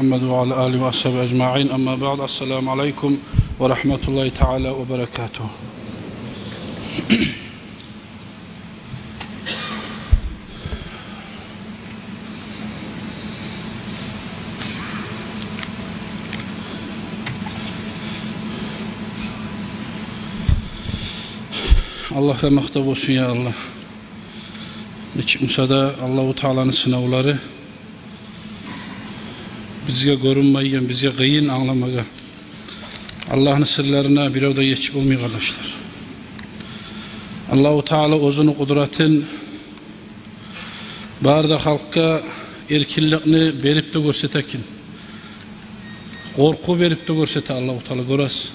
Muhammed ve ala alihi ve ashabi ecma'in. Amma ba'd. Esselamu aleyküm ve rahmetullahi teala ve berekatuhu. Allah'a maqtab olsun ya Allah. Çıkmışsa da Allahu Teala'nın sınavları bizge görünmeyen, bizge kıyın anlamaga. Allah'ın sırlarına bir orada geçip olmuyor kardeşler. Allahu Teala özünü kudretin barda halka erkinliğini berip de görsetekin. Korku berip de görsete Allahu Teala göres.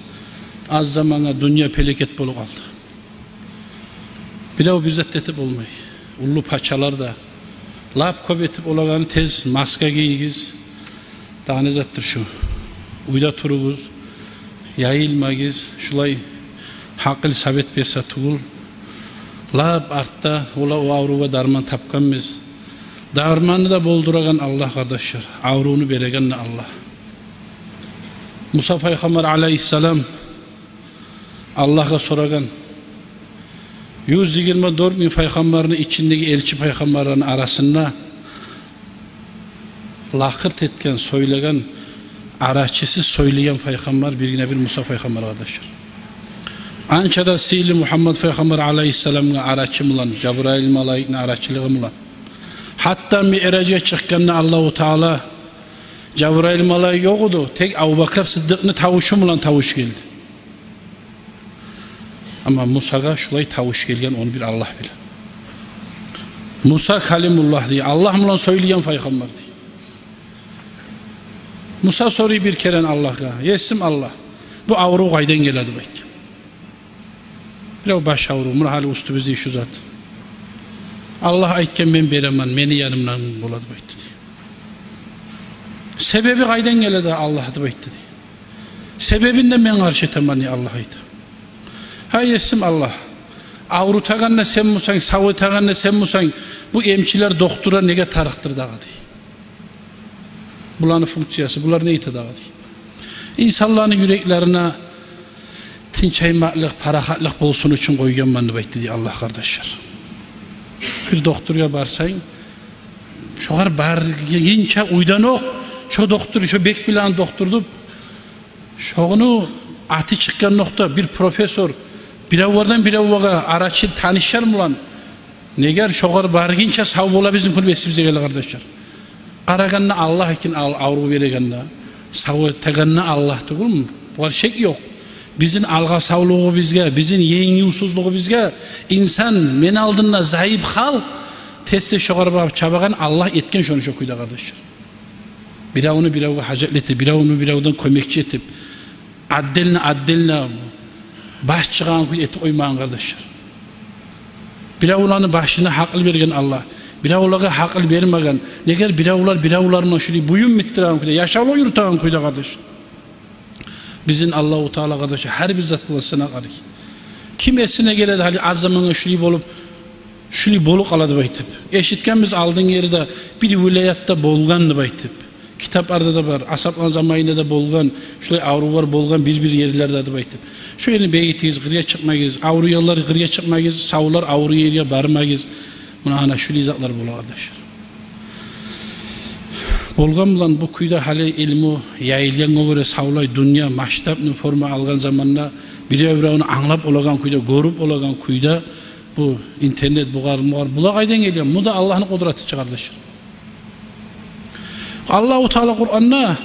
Az zamana dünya felaket bolu kaldı. Bilev bizzat etip olmay. Ullu paçalar da lap köbetip olağanı tez maska giyigiz. Daha nezattır şu. Uyda turuguz, yayılmagiz, şulay hakil sabit bersa tuğul. Lap artta ola o avruva darman tapkanmiz. Darmanı da bolduragan Allah kardeşler. Avrunu beregen Allah. Musa Peygamber aleyhisselam Allah'a soragan 124 bin peygamberin içindeki elçi peygamberlerin arasında lakırt etken, söylegen, araççısı söyleyen peygamber birine bir Musa peygamber kardeşler. Ançada sili Muhammed peygamber aleyhisselam'ın araççı mılan, Cebrail malayik'in araççılığı mılan. Hatta mi'raca çıkkanına Allahu Teala Cebrail malayik yoktu. Tek Abu Bakır Sıddık'ın tavuşu mılan tavuş geldi. Ama Musa'ga şulay tavuş gelgen onu bir Allah bilir. Musa Kalimullah diye Allah mılan söyleyen peygamber diye. Musa soruyu bir keren Allah'a. Yesim Allah. Bu avru kaydan geledi belki. Bir baş avru. Bunu hali üstü bizde şu zat. Allah aytken ben beremem. Beni yanımdan buladı belki diye. Sebebi kaydan geledi Allah'ı belki diye. Sebebinden ben karşı etemem Allah'ıydı. Hay yesim Allah. Avru taganla sen musan, savu taganla sen musan. Bu emçiler doktora nege tarıktır dağı diye. Bunların funksiyası, bunlar neyi tedavi ediyor? İnsanların yüreklerine tinçaymaklık, parakatlık bolsun için koyuyan bana bekti diye Allah kardeşler. Bir doktorya barsan, şu kadar barginçe uydan ok, şu doktor, şu bek bilen doktordu, şunu atı çıkan nokta bir profesör, bir avvardan bir avvaga araçı tanışar mı lan? Neger şu kadar barginçe sağ bola bizim kulübesimize geldi kardeşler. Araganna Allah için avru vereganna, savu taganna Allah değil mi? Bu şey yok. Bizim alga savluğu bizge, bizim yeğinsuzluğu bizge, insan men aldığında zayıf hal, testi şoğar bağıp çabagan Allah etken şunu çok kuyda kardeşler. Bir avunu bir avuga hacetletip, bir avunu bir avudan kömekçi etip, addeline baş çıkan kuy eti koymayın kardeşler. Bir avulanın başına haklı vergen Allah. Biravulaga hakıl vermegen, neger biravlarına şöyle buyum mittiran kuyda, yaşavla yurtağın kuyda kardeş. Bizim Allahu Teala kardeşi her bir zat bulasına kardeş. Kim esine geledi hali azamına şöyle bolu kaladı baytip. Eşitken biz aldığın yeri de bir vilayatta bolgandı baytip. Kitaplarda da var, asaplan zamanında da bolgan, şöyle avru var bolgan bir yerlerde de baytip. Şöyle beygitiyiz, gırıya çıkmayız, avru yolları gırıya çıkmayız, savlar avru yeriye barmayız. Buna ana şu izatlar bula kardeşler. Bolgan bilan bu kuyda hali ilmi yayılgan göre savlay dünya maştaplı forma algan zamanla bir evravını anlap olagan kuyda, görüp olagan kuyda bu internet bugar bula kaydan geliyor. Bu da Allah'ın kudreti kardeşler. Allah-u Teala Kur'an'da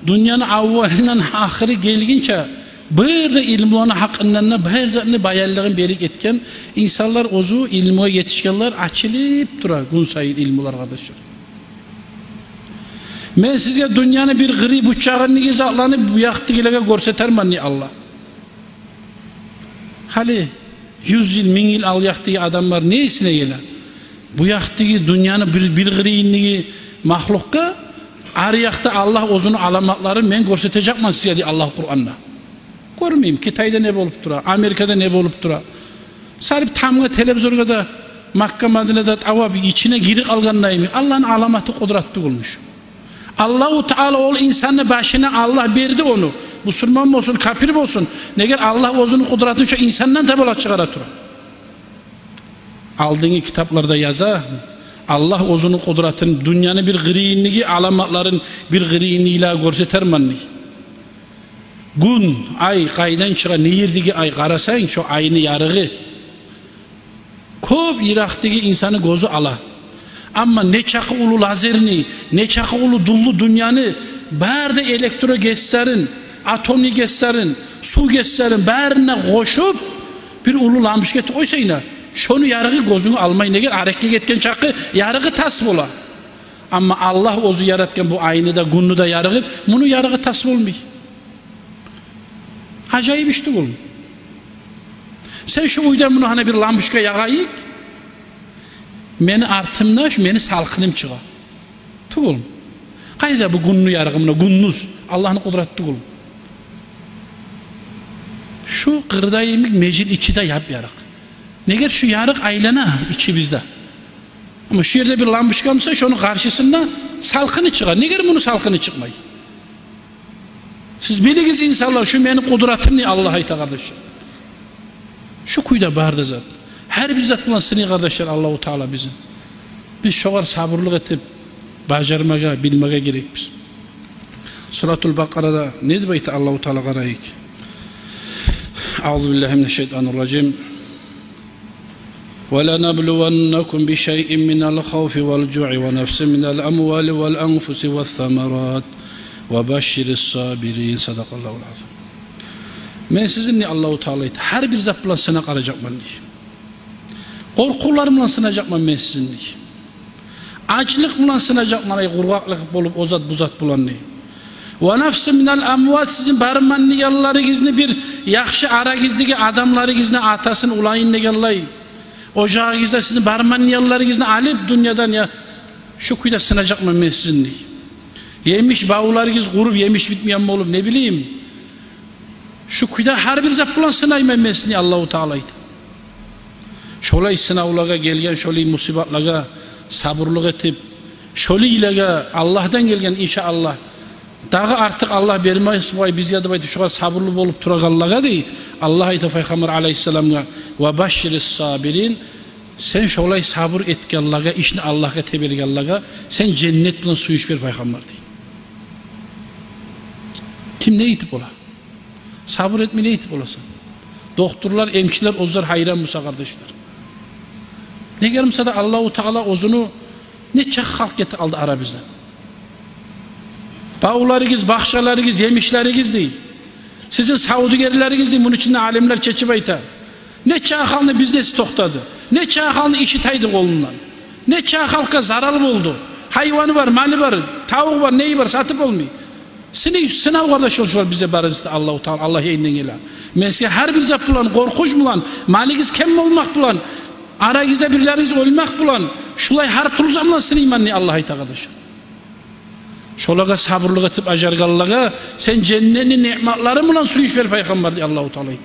dünyanın avvalinden ahiri gelgince böyle ilmlerini hakkından her zatını bayarlığın berik etken insanlar ozu ilmiye yetişkenler açılıp durar gün sayın ilmiler kardeşler. Ben size dünyanın bir gri bıçağını gizaklanıp bu yaktıgilere görseterman ni Allah. Hali 100 yıl 1000 yıl al yaktığı adamlar neyisine gelen? Bu yaktığı dünyanın bir gri'ini mahlukka arayakta Allah ozunu alamatları ben görsetecekman size diye Allah Kur'an'da. Görmeyeyim. Kitay'da ne olup dura, Amerika'da ne olup dura. Sarıp tamına televizyonda da Makka Medine'de tavabi içine giri kalganlayım. Allah'ın alamatı kudretli olmuş. Allahu Teala ol insanın başına Allah verdi onu. Müslüman mı olsun, kafir mi olsun. Neger Allah özünün kudretini şu insandan tabi ola çıkaratır. Aldığın kitaplarda yaza, Allah özünün kudretini, dünyanın bir gıriyinliği, alamatların bir gıriyinliğiyle görseter manni. Gün, ay, kaydan çıkan, neyirdeki ay karasan, şu ayını yarığı. Köp Irak'taki insanı gözü ala. Ama ne çakı ulu lazerini, ne çakı ulu dullu dünyanı, bärde elektro geçserin, atomi geçserin, su geçserin, bärine koşup bir ulu lamışket koysayna, şonu yarığı gözünü almayın eğer harekete etken çakı yarığı tas bola. Ama Allah ozu yaratken bu ayını da gününü de yarığı, bunu yarığı tas olmuyor. Acayip işte oğlum. Sen şu uydan bunu hani bir lamışka yağayık, meni artımlaş, meni salkınım çığa. Tu oğlum. Kayda bu gününü yarığımına, gününüz, Allah'ın kudretli oğlum. Şu kırdayımlık mecil içi de yap yarık. Neger şu yarık aylana içi bizde. Ama şu yerde bir lamışkamsa şunun karşısında salkını çıkar. Neger bunu salkını çıkmayı? Siz biligiz insanlar şu benim kudretim ne Allah'a ait kardeşler. Şu kuyda barda zat. Her bir zat buna seni kardeşler Allah-u Teala bizim. Biz şoğar sabırlık etip bacarmaga, bilmege gerek biz. Suratul Bakara'da ne diyor Allah-u Teala karayık? Euzubillahimineşşeytanirracim. وَلَنَبْلُوَنَّكُمْ بِشَيْءٍ مِنَ الْخَوْفِ وَالْجُوعِ وَنَفْسٍ مِنَ الْأَمْوَالِ وَالْأَنْفُسِ وَالثَّمَرَاتِ وَبَشِّرِ الصَّابِرِينَ Sadakallahul azim. Ben sizinle Allah-u Teala'yı her bir zat bilen sınak arayacakman diye. Korkularımla sınacakman ben sizinle. Açlık bilen sınacakman, kurgaklık olup o zat bu zat bulan diye. وَنَفْسٍ مِنَ الْأَمْوَاتِ sizin barmanlı yalları gizli bir yakşı ara gizli adamları gizli atasın ulayın ne yallayı. Ocağı gizli sizin barmanlı yalları gizli alıp dünyadan ya şu kuyda sınacakman ben sizinle. Yemiş bağları giz kurup yemiş bitmeyen mi oğlum ne bileyim. Şu kuyda her bir zat bulan sınayım ben sizinle Allah-u Teala'ydı. Şolay sınavlaga gelgen şolay musibatlaga sabırlık etip şolay ilega Allah'tan gelgen inşallah dağı artık Allah vermeyiz vay biz ya da baydı şu kadar sabırlı olup duragallaga değil Allah ayta Peygamber aleyhisselam'a ve başşiris sabirin sen şolay sabır etkenlaga işini Allah'a tebergallaga sen cennet bilen su iç ver Peygamber değil. Kim ne itip ola? Sabır etme ne itip olasın? Doktorlar, emçiler, ozlar hayran Musa kardeşler. Ne gelmişse de Allah-u Teala ozunu ne çok halk getir aldı ara bizden. Bağlarınız, bahçeleriniz, yemişleriniz değil. Sizin saudigerleriniz değil. Bunun içinde alimler çeçip ayta. Ne çağ halını bizde stoktadı. Ne çağ halını işitaydı kolundan. Ne çağ halka zararlı oldu. Hayvanı var, malı var, tavuk var, neyi var satıp olmuyor. Sınav kardeş oluşlar bize barızda Allah-u Teala Allah yayından gelen. Men size her bir zat bulan, korkuş bulan, maliniz kim olmak bulan, aranızda birileriniz olmak bulan, şulay her türlü zamanla seni imanlı Allah'a ait arkadaşlar. Şolaga sabırlık etip ajargallaga sen cennetin nimetleri bilen su iç ver Peygamber diye Allah-u Teala ait.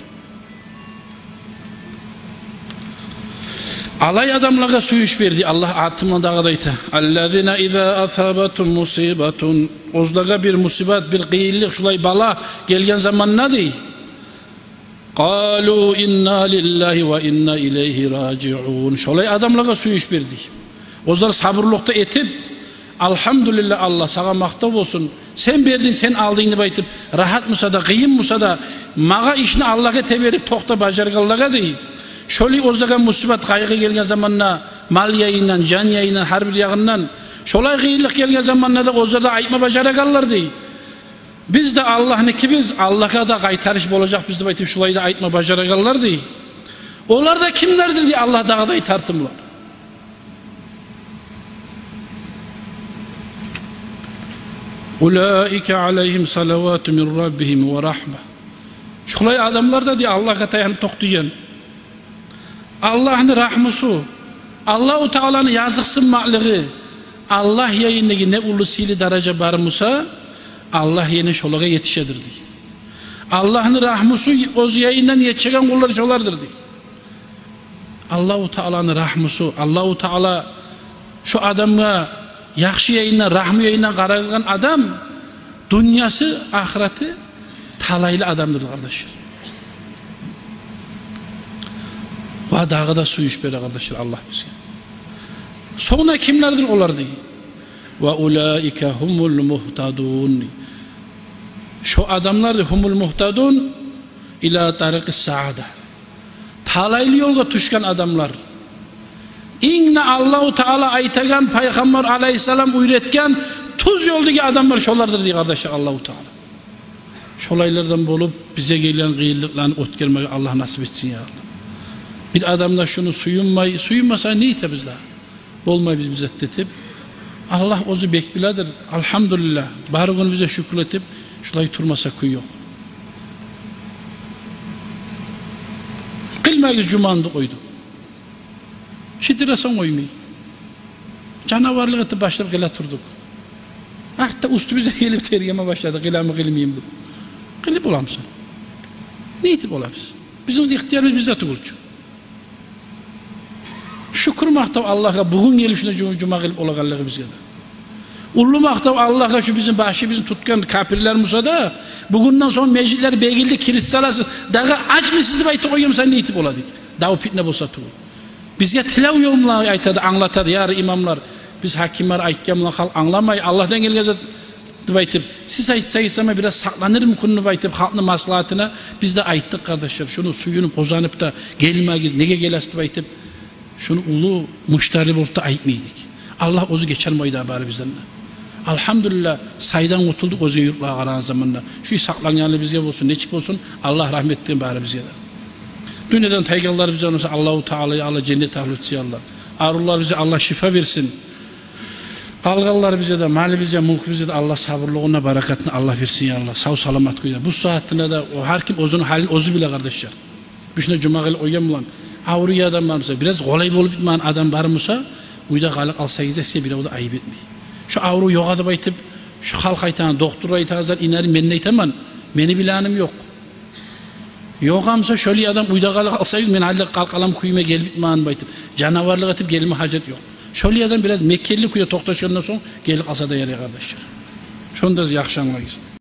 Alay adamlara su iç verdi Allah atımla dağıdaydı. Allazina iza asabatum musibetun ozlaga bir musibet bir gıyillik şulay bala gelgen zaman ne değil? Qalu inna lillahi ve inna ileyhi raciun. Şolay adamlara su iç verdi. Ozlar sabırlıkta etip Alhamdülillah Allah sana maktub olsun. Sen verdin, sen aldın diye baytıp rahat mısa da, kıyım mısa da mağa işini Allah'a teberip tokta bacargallaga değil. Şöyle ozlagan musibet kaygı gelgen zamanla mal yayından, can yayından, her bir yağından şolay gıyılık gelgen zamanla da ozlarda aytma bacaragallar değil. Biz de Allah'ın ikimiz Allah'a da kaytarış olacak biz de baytıp şolay da aytma bacaragallar değil. Onlar da kimlerdir diye Allah dağda tartımlar. Ulaike aleyhim salavatü min rabbihim ve rahme. Şolay adamlar da diye Allah'a dayanıp toktuyen. Allah'ın rahmusu, Allah-u Teala'nın yazıksın ma'lığı, Allah yayındaki ne ulusili derece barmusa, Allah yine şolaga yetişedir diye. Allah'ın rahmusu o yayından yetişen kullar şolardır diye. Allah-u Teala'nın rahmusu, Allah-u Teala şu adamla yaxshi yayından, rahmi yayından qaralgan adam dünyası, ahireti talaylı adamdır kardeşler. Va dağı da su iç bere kardeşler Allah bize. Sonra kimlerdir olar diye. Ve ulaike humul muhtadun. Şu adamlar da humul muhtadun ila tariqi saada. Talaylı yolga düşken adamlar. İnne Allahu Teala aytagan Peygamber Aleyhisselam uyretken tuz yoldaki adamlar şolardır diye kardeşler Allahu Teala. Şolaylardan bulup bize gelen kıyıldıklarını ötkermeyi Allah nasip etsin ya Allah. Bir adamda şunu suyunmasa neyse bizde. Olmay biz ettetip Allah ozu bekbiladır. Elhamdülillah. Bari günü bize şükür etip şulay turmasa kuyu yok. Kılmayız cumandı koydu. Şiddiresan koymayı. Canavarlık etip başlayıp gıla turduk. Hatta üstümüze gelip teriyeme başladı. Gılamı kılmayayım dedim. Kılıp olamsın. Ne itip olabilir? Bizim ihtiyarımız bizde tuğulcu. Şükür maktav Allah'a bugün gelişinde cuma kılıp olağanlığı bizde de. Ullu maktav Allah'a şu bizim başı bizim tutkan kapirler Musa da bugünden sonra meclisler beygildi kilit salasın. Dağı aç mı sizi baytı koyuyorum sen ne itip oladık. Dağı fitne bolsa tuğul. Bizge tilav yolumla aytadı, anlatadı. Yarı imamlar, biz hakimler aytkamla hal anlamay. Allah'tan gelgeze baytip, siz aytsayız ama biraz saklanır mı konunu baytip, halkın maslahatına biz de ayttık kardeşler. Şunu suyunu kozanıp da gelmeyiz, nege gelesti baytip, şunu ulu muştari bulup da aytmaydık. Allah ozu geçer mayda bari bizden. Elhamdülillah saydan kurtulduk ozu yurtlağa karan zamanla. Şu saklanyanlı bizge olsun, ne çık olsun, Allah rahmetliğin bari bizge de. Dünyadan taygallar bize olursa Allahu Teala'yı Allah cennet ahlutsi Allah. Arullar bize Allah şifa versin. Kalgallar bize de, mali bize, mülk bize de Allah sabırlığına, barakatına Allah versin ya Allah. Sağ salamat koyar. Bu saatinde de o her kim ozunun halini ozu bile kardeşler. Düşüne cuma gel oyam ulan. Avruya adam var mısa? Biraz kolay bolup bitmeyen adam var mısa? Uyda kalık alsayız da size bile o da ayıp etmeyi. Şu avru yok adı baytıp, şu halk aytan, doktor aytan, inerim ben neytemen. Beni bilanim yok. Yok amsa şöyle adam uydagalık alsayız men halde kalkalam kuyuma gelip bitmeyen baytıp. Canavarlık etip gelme hacet yok. Şöyle adam biraz Mekkeli kuya toktaşından sonra gelip alsa da yaraya kardeşler. Şunu da yakşanlayız.